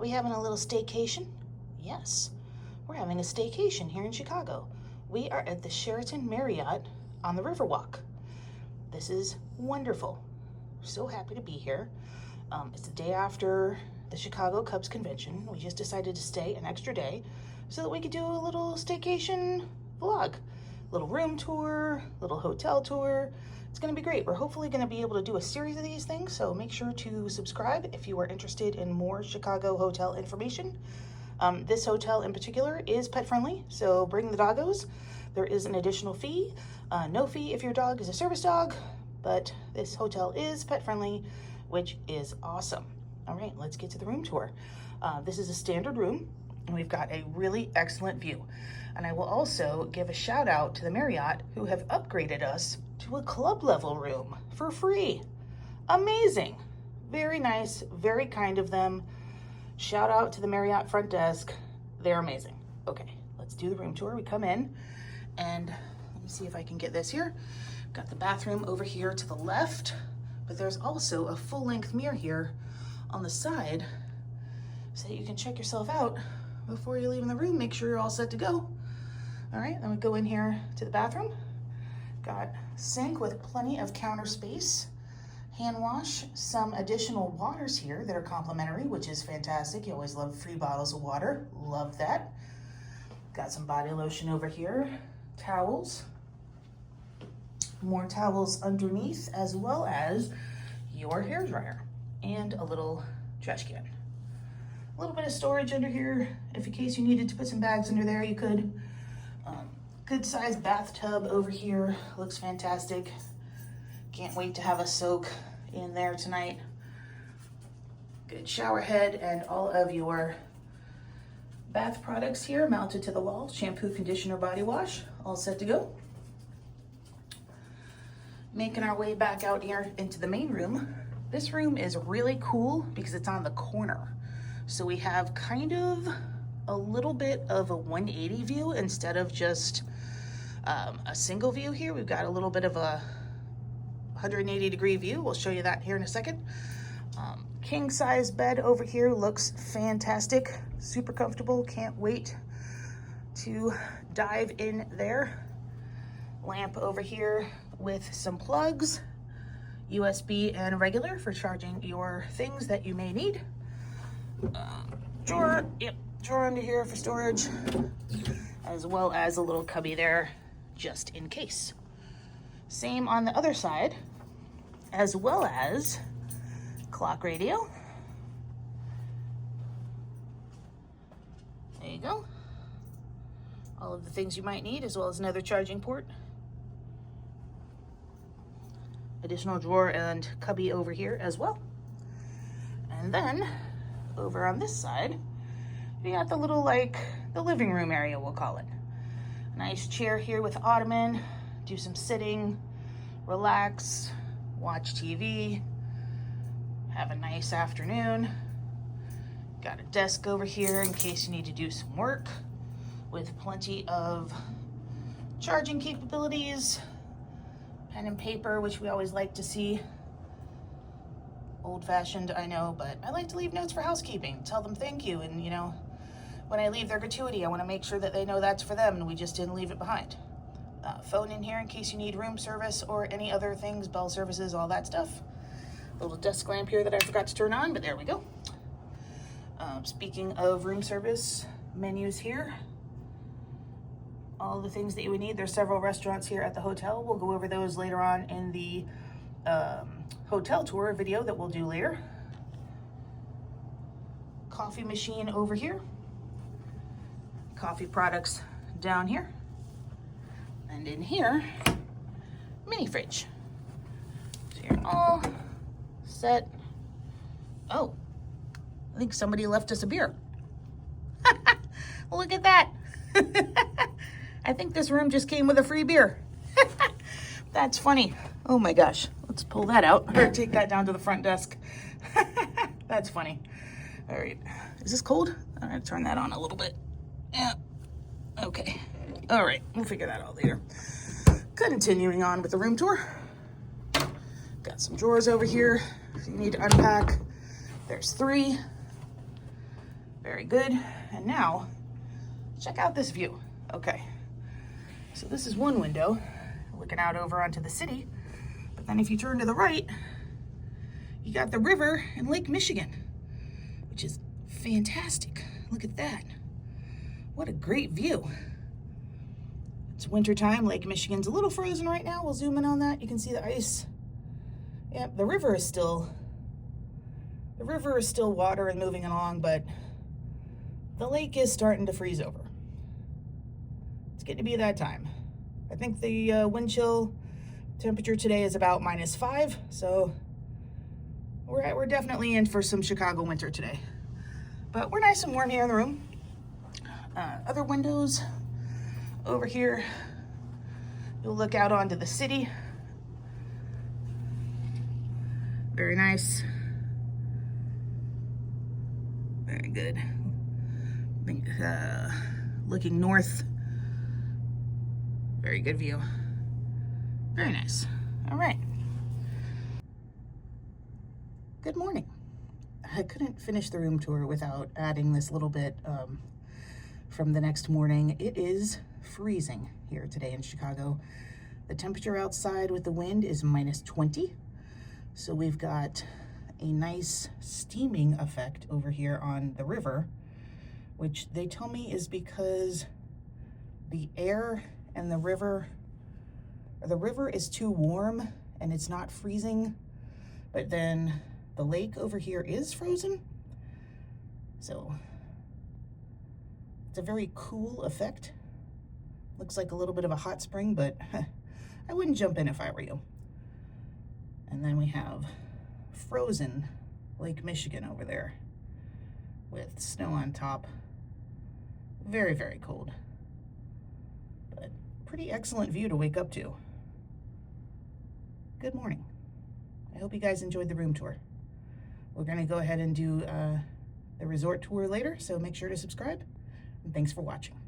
Are we having a little staycation? Yes, we're having a staycation here in Chicago. We are at the Sheraton Marriott on the Riverwalk. This is wonderful. So happy to be here. It's the day after the Chicago Cubs convention. We just decided to stay an extra day so that we could do a little staycation vlog. Little room tour, little hotel tour. It's gonna be great. We're hopefully gonna be able to do a series of these things, so make sure to subscribe if you are interested in more Chicago hotel information. This hotel in particular is pet friendly, so bring the doggos. There is an additional fee. No fee if your dog is a service dog, but this hotel is pet friendly, which is awesome. All right, let's get to the room tour. This is a standard room, and we've got a really excellent view. And I will also give a shout out to the Marriott who have upgraded us to a club level room for free. Amazing. Very nice, very kind of them. Shout out to the Marriott front desk. They're amazing. Okay, let's do the room tour. We come in and let me see if I can get this here. Got the bathroom over here to the left, but there's also a full length mirror here on the side so that you can check yourself out before you leave in the room. Make sure you're all set to go. All right, then we go in here to the bathroom. Got sink with plenty of counter space, hand wash, some additional waters here that are complimentary, which is fantastic. You always love free bottles of water. Love that. Got some body lotion over here, towels, more towels underneath, as well as your hair dryer and a little trash can. A little bit of storage under here. If in case you needed to put some bags under there, you could. Good sized bathtub over here. Looks fantastic. Can't wait to have a soak in there tonight. Good shower head and all of your bath products here mounted to the wall. Shampoo, conditioner, body wash, all set to go. Making our way back out here into the main room. This room is really cool because it's on the corner. So we have kind of a little bit of a 180 view instead of just a single view here. We've got a little bit of a 180 degree view. We'll show you that here in a second. King size bed over here looks fantastic. Super comfortable. Can't wait to dive in there. Lamp over here with some plugs, USB and regular for charging your things that you may need. Drawer, yep, drawer under here for storage, as well as a little cubby there just in case. Same on the other side, as well as clock radio. There you go. All of the things you might need, as well as another charging port. Additional drawer and cubby over here as well. And then over on this side, we got the little, like, the living room area, we'll call it. Nice chair here with ottoman. Do some sitting, relax, watch TV, have a nice afternoon. Got a desk over here in case you need to do some work with plenty of charging capabilities, pen and paper, which we always like to see. Old-fashioned, I know, but I like to leave notes for housekeeping. Tell them thank you, and you know, when I leave their gratuity, I want to make sure that they know that's for them and we just didn't leave it behind. Phone in here in case you need room service or any other things, bell services, all that stuff. Little desk lamp here that I forgot to turn on, but there we go. Speaking of room service, menus here. All the things that you would need. There's several restaurants here at the hotel. We'll go over those later on in the hotel tour video that we'll do later. Coffee machine over here. Coffee products down here. And in here, mini fridge. So you're all set. Oh, I think somebody left us a beer. Look at that. I think this room just came with a free beer. That's funny. Oh my gosh. Let's pull that out or take that down to the front desk. That's funny. All right. Is this cold? I'm gonna turn that on a little bit. Yeah. Okay. All right. We'll figure that out later. Continuing on with the room tour. Got some some drawers over here if you need to unpack. There's 3. Very good. And now, check out this view. Okay, so this is one window looking out over onto the city, but then if you turn to the right, you got the river and Lake Michigan, which is fantastic. Look at that. What a great view. It's winter time. Lake Michigan's a little frozen right now. We'll zoom in on that. You can see the ice. Yep, the river is still water and moving along, but the lake is starting to freeze over. It's getting to be that time. I think the wind chill temperature today is about -5, so we're definitely in for some Chicago winter today. But we're nice and warm here in the room. Other windows over here, you'll look out onto the city. Very nice. Very good. Looking north. Very good view. Very nice. All right. Good morning. I couldn't finish the room tour without adding this little bit from the next morning. It is freezing here today in Chicago. The temperature outside with the wind is -20. So we've got a nice steaming effect over here on the river, which they tell me is because the air and the river is too warm and it's not freezing, but then the lake over here is frozen. So it's a very cool effect. Looks like a little bit of a hot spring, but I wouldn't jump in if I were you. And then we have frozen Lake Michigan over there with snow on top. Very, very cold, but pretty excellent view to wake up to. Good morning. I hope you guys enjoyed the room tour. We're gonna go ahead and do the resort tour later, so make sure to subscribe, and thanks for watching.